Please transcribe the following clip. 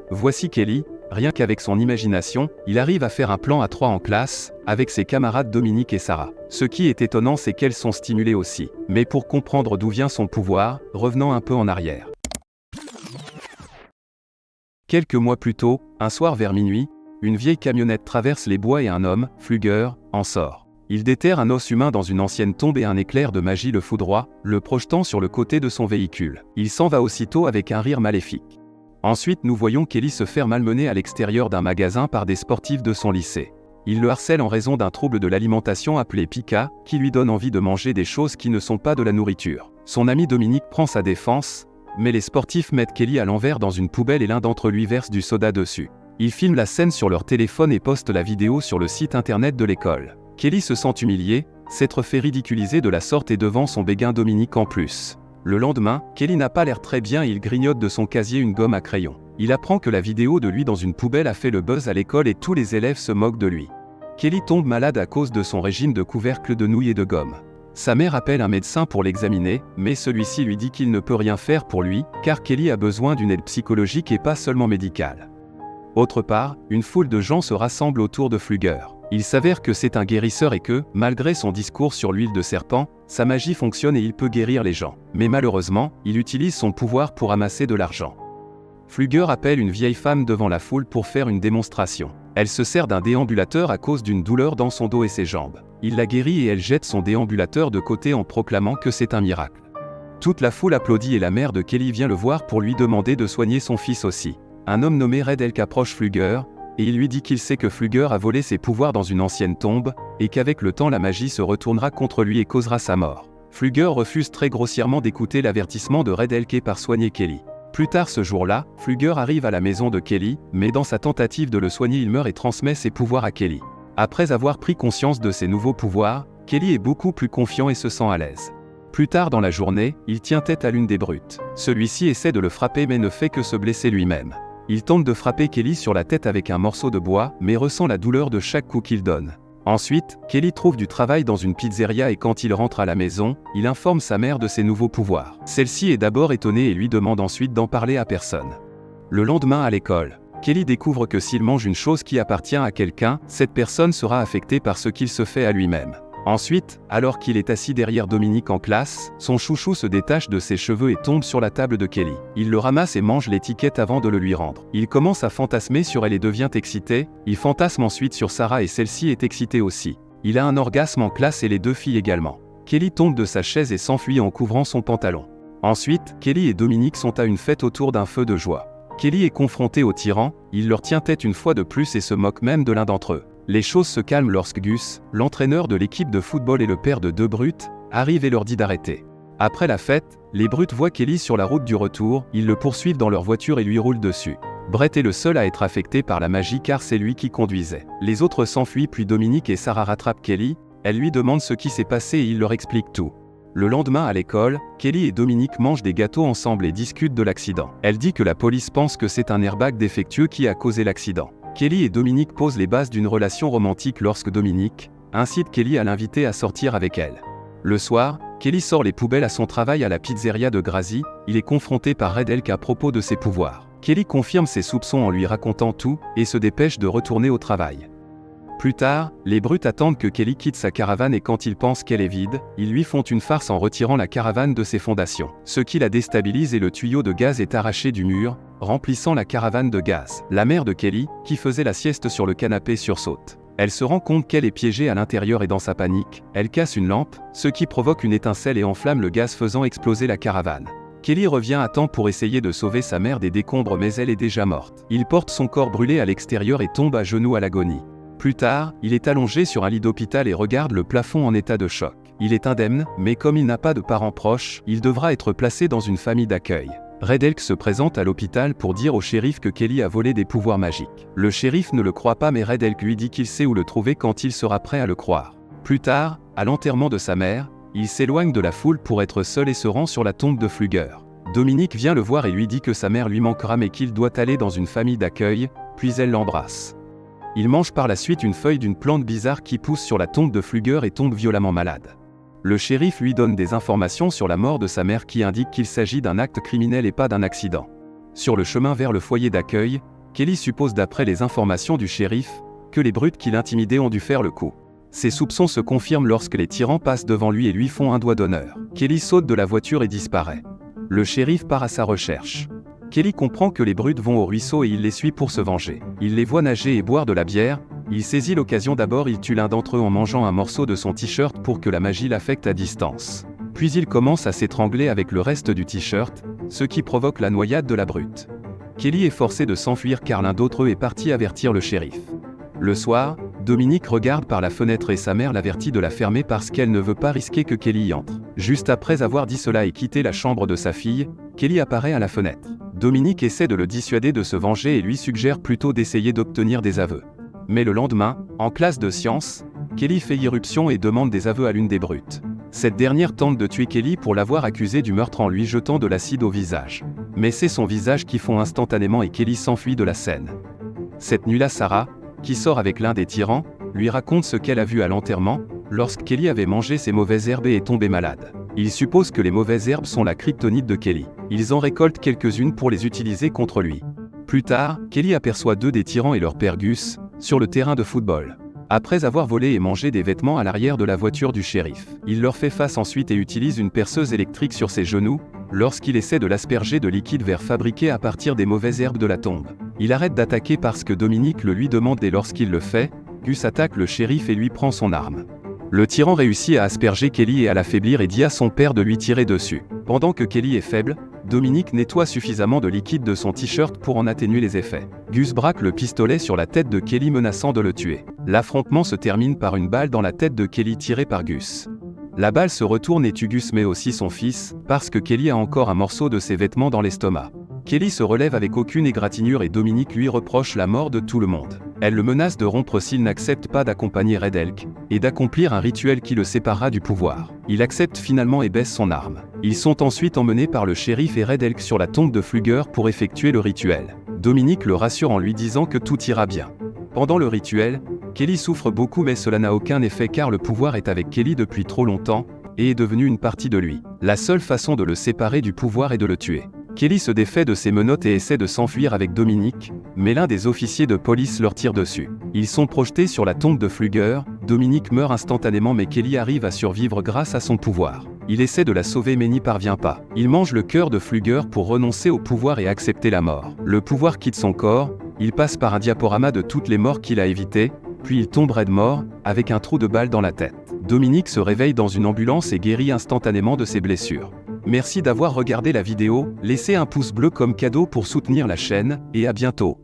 Voici Kelly, rien qu'avec son imagination, il arrive à faire un plan à 3 en classe, avec ses camarades Dominique et Sarah. Ce qui est étonnant, c'est qu'elles sont stimulées aussi. Mais pour comprendre d'où vient son pouvoir, revenons un peu en arrière. Quelques mois plus tôt, un soir vers minuit, une vieille camionnette traverse les bois et un homme, Flugger, en sort. Il déterre un os humain dans une ancienne tombe et un éclair de magie le foudroie, le projetant sur le côté de son véhicule. Il s'en va aussitôt avec un rire maléfique. Ensuite, nous voyons Kelly se faire malmener à l'extérieur d'un magasin par des sportifs de son lycée. Ils le harcèlent en raison d'un trouble de l'alimentation appelé pica, qui lui donne envie de manger des choses qui ne sont pas de la nourriture. Son ami Dominique prend sa défense, mais les sportifs mettent Kelly à l'envers dans une poubelle et l'un d'entre eux lui verse du soda dessus. Ils filment la scène sur leur téléphone et postent la vidéo sur le site internet de l'école. Kelly se sent humiliée, s'être fait ridiculiser de la sorte et devant son béguin Dominique en plus. Le lendemain, Kelly n'a pas l'air très bien et il grignote de son casier une gomme à crayon. Il apprend que la vidéo de lui dans une poubelle a fait le buzz à l'école et tous les élèves se moquent de lui. Kelly tombe malade à cause de son régime de couvercle de nouilles et de gomme. Sa mère appelle un médecin pour l'examiner, mais celui-ci lui dit qu'il ne peut rien faire pour lui, car Kelly a besoin d'une aide psychologique et pas seulement médicale. Autre part, une foule de gens se rassemble autour de Flugger. Il s'avère que c'est un guérisseur et que, malgré son discours sur l'huile de serpent, sa magie fonctionne et il peut guérir les gens. Mais malheureusement, il utilise son pouvoir pour amasser de l'argent. Flugger appelle une vieille femme devant la foule pour faire une démonstration. Elle se sert d'un déambulateur à cause d'une douleur dans son dos et ses jambes. Il la guérit et elle jette son déambulateur de côté en proclamant que c'est un miracle. Toute la foule applaudit et la mère de Kelly vient le voir pour lui demander de soigner son fils aussi. Un homme nommé Red Elk approche Flugger, et il lui dit qu'il sait que Flugger a volé ses pouvoirs dans une ancienne tombe, et qu'avec le temps la magie se retournera contre lui et causera sa mort. Flugger refuse très grossièrement d'écouter l'avertissement de Red Elk et part soigner Kelly. Plus tard ce jour-là, Flugger arrive à la maison de Kelly, mais dans sa tentative de le soigner il meurt et transmet ses pouvoirs à Kelly. Après avoir pris conscience de ses nouveaux pouvoirs, Kelly est beaucoup plus confiant et se sent à l'aise. Plus tard dans la journée, il tient tête à l'une des brutes. Celui-ci essaie de le frapper mais ne fait que se blesser lui-même. Il tente de frapper Kelly sur la tête avec un morceau de bois, mais ressent la douleur de chaque coup qu'il donne. Ensuite, Kelly trouve du travail dans une pizzeria et quand il rentre à la maison, il informe sa mère de ses nouveaux pouvoirs. Celle-ci est d'abord étonnée et lui demande ensuite d'en parler à personne. Le lendemain à l'école, Kelly découvre que s'il mange une chose qui appartient à quelqu'un, cette personne sera affectée par ce qu'il se fait à lui-même. Ensuite, alors qu'il est assis derrière Dominique en classe, son chouchou se détache de ses cheveux et tombe sur la table de Kelly. Il le ramasse et mange l'étiquette avant de le lui rendre. Il commence à fantasmer sur elle et devient excité, il fantasme ensuite sur Sarah et celle-ci est excitée aussi. Il a un orgasme en classe et les deux filles également. Kelly tombe de sa chaise et s'enfuit en couvrant son pantalon. Ensuite, Kelly et Dominique sont à une fête autour d'un feu de joie. Kelly est confronté aux tyrans, il leur tient tête une fois de plus et se moque même de l'un d'entre eux. Les choses se calment lorsque Gus, l'entraîneur de l'équipe de football et le père de deux brutes, arrive et leur dit d'arrêter. Après la fête, les brutes voient Kelly sur la route du retour, ils le poursuivent dans leur voiture et lui roulent dessus. Brett est le seul à être affecté par la magie car c'est lui qui conduisait. Les autres s'enfuient puis Dominique et Sarah rattrapent Kelly, elle lui demande ce qui s'est passé et il leur explique tout. Le lendemain à l'école, Kelly et Dominique mangent des gâteaux ensemble et discutent de l'accident. Elle dit que la police pense que c'est un airbag défectueux qui a causé l'accident. Kelly et Dominique posent les bases d'une relation romantique lorsque Dominique incite Kelly à l'inviter à sortir avec elle. Le soir, Kelly sort les poubelles à son travail à la pizzeria de Grazi, il est confronté par Red Elk à propos de ses pouvoirs. Kelly confirme ses soupçons en lui racontant tout, et se dépêche de retourner au travail. Plus tard, les brutes attendent que Kelly quitte sa caravane et quand ils pensent qu'elle est vide, ils lui font une farce en retirant la caravane de ses fondations. Ce qui la déstabilise et le tuyau de gaz est arraché du mur, remplissant la caravane de gaz. La mère de Kelly, qui faisait la sieste sur le canapé sursaute. Elle se rend compte qu'elle est piégée à l'intérieur et dans sa panique, elle casse une lampe, ce qui provoque une étincelle et enflamme le gaz faisant exploser la caravane. Kelly revient à temps pour essayer de sauver sa mère des décombres mais elle est déjà morte. Il porte son corps brûlé à l'extérieur et tombe à genoux à l'agonie. Plus tard, il est allongé sur un lit d'hôpital et regarde le plafond en état de choc. Il est indemne, mais comme il n'a pas de parents proches, il devra être placé dans une famille d'accueil. Red Elk se présente à l'hôpital pour dire au shérif que Kelly a volé des pouvoirs magiques. Le shérif ne le croit pas mais Red Elk lui dit qu'il sait où le trouver quand il sera prêt à le croire. Plus tard, à l'enterrement de sa mère, il s'éloigne de la foule pour être seul et se rend sur la tombe de Flugger. Dominique vient le voir et lui dit que sa mère lui manquera mais qu'il doit aller dans une famille d'accueil, puis elle l'embrasse. Il mange par la suite une feuille d'une plante bizarre qui pousse sur la tombe de Flugger et tombe violemment malade. Le shérif lui donne des informations sur la mort de sa mère qui indiquent qu'il s'agit d'un acte criminel et pas d'un accident. Sur le chemin vers le foyer d'accueil, Kelly suppose d'après les informations du shérif, que les brutes qui l'intimidaient ont dû faire le coup. Ses soupçons se confirment lorsque les tyrans passent devant lui et lui font un doigt d'honneur. Kelly saute de la voiture et disparaît. Le shérif part à sa recherche. Kelly comprend que les brutes vont au ruisseau et il les suit pour se venger. Il les voit nager et boire de la bière. Il saisit l'occasion d'abord, il tue l'un d'entre eux en mangeant un morceau de son t-shirt pour que la magie l'affecte à distance. Puis il commence à s'étrangler avec le reste du t-shirt, ce qui provoque la noyade de la brute. Kelly est forcé de s'enfuir car l'un d'entre eux est parti avertir le shérif. Le soir, Dominique regarde par la fenêtre et sa mère l'avertit de la fermer parce qu'elle ne veut pas risquer que Kelly y entre. Juste après avoir dit cela et quitté la chambre de sa fille, Kelly apparaît à la fenêtre. Dominique essaie de le dissuader de se venger et lui suggère plutôt d'essayer d'obtenir des aveux. Mais le lendemain, en classe de sciences, Kelly fait irruption et demande des aveux à l'une des brutes. Cette dernière tente de tuer Kelly pour l'avoir accusé du meurtre en lui jetant de l'acide au visage. Mais c'est son visage qui fond instantanément et Kelly s'enfuit de la scène. Cette nuit-là, Sarah, qui sort avec l'un des tyrans, lui raconte ce qu'elle a vu à l'enterrement, lorsque Kelly avait mangé ses mauvaises herbes et est tombée malade. Il suppose que les mauvaises herbes sont la kryptonite de Kelly. Ils en récoltent quelques-unes pour les utiliser contre lui. Plus tard, Kelly aperçoit deux des tyrans et leur père Gus, sur le terrain de football. Après avoir volé et mangé des vêtements à l'arrière de la voiture du shérif, il leur fait face ensuite et utilise une perceuse électrique sur ses genoux, lorsqu'il essaie de l'asperger de liquide vert fabriqué à partir des mauvaises herbes de la tombe. Il arrête d'attaquer parce que Dominique le lui demande et lorsqu'il le fait, Gus attaque le shérif et lui prend son arme. Le tyran réussit à asperger Kelly et à l'affaiblir et dit à son père de lui tirer dessus. Pendant que Kelly est faible, Dominique nettoie suffisamment de liquide de son t-shirt pour en atténuer les effets. Gus braque le pistolet sur la tête de Kelly menaçant de le tuer. L'affrontement se termine par une balle dans la tête de Kelly tirée par Gus. La balle se retourne et tue Gus mais aussi son fils, parce que Kelly a encore un morceau de ses vêtements dans l'estomac. Kelly se relève avec aucune égratignure et Dominique lui reproche la mort de tout le monde. Elle le menace de rompre s'il n'accepte pas d'accompagner Red Elk, et d'accomplir un rituel qui le séparera du pouvoir. Il accepte finalement et baisse son arme. Ils sont ensuite emmenés par le shérif et Red Elk sur la tombe de Flugger pour effectuer le rituel. Dominique le rassure en lui disant que tout ira bien. Pendant le rituel, Kelly souffre beaucoup mais cela n'a aucun effet car le pouvoir est avec Kelly depuis trop longtemps, et est devenu une partie de lui. La seule façon de le séparer du pouvoir est de le tuer. Kelly se défait de ses menottes et essaie de s'enfuir avec Dominique, mais l'un des officiers de police leur tire dessus. Ils sont projetés sur la tombe de Flugger, Dominique meurt instantanément mais Kelly arrive à survivre grâce à son pouvoir. Il essaie de la sauver mais n'y parvient pas. Il mange le cœur de Flugger pour renoncer au pouvoir et accepter la mort. Le pouvoir quitte son corps, il passe par un diaporama de toutes les morts qu'il a évitées, puis il tombe raide mort, avec un trou de balle dans la tête. Dominique se réveille dans une ambulance et guérit instantanément de ses blessures. Merci d'avoir regardé la vidéo, laissez un pouce bleu comme cadeau pour soutenir la chaîne, et à bientôt.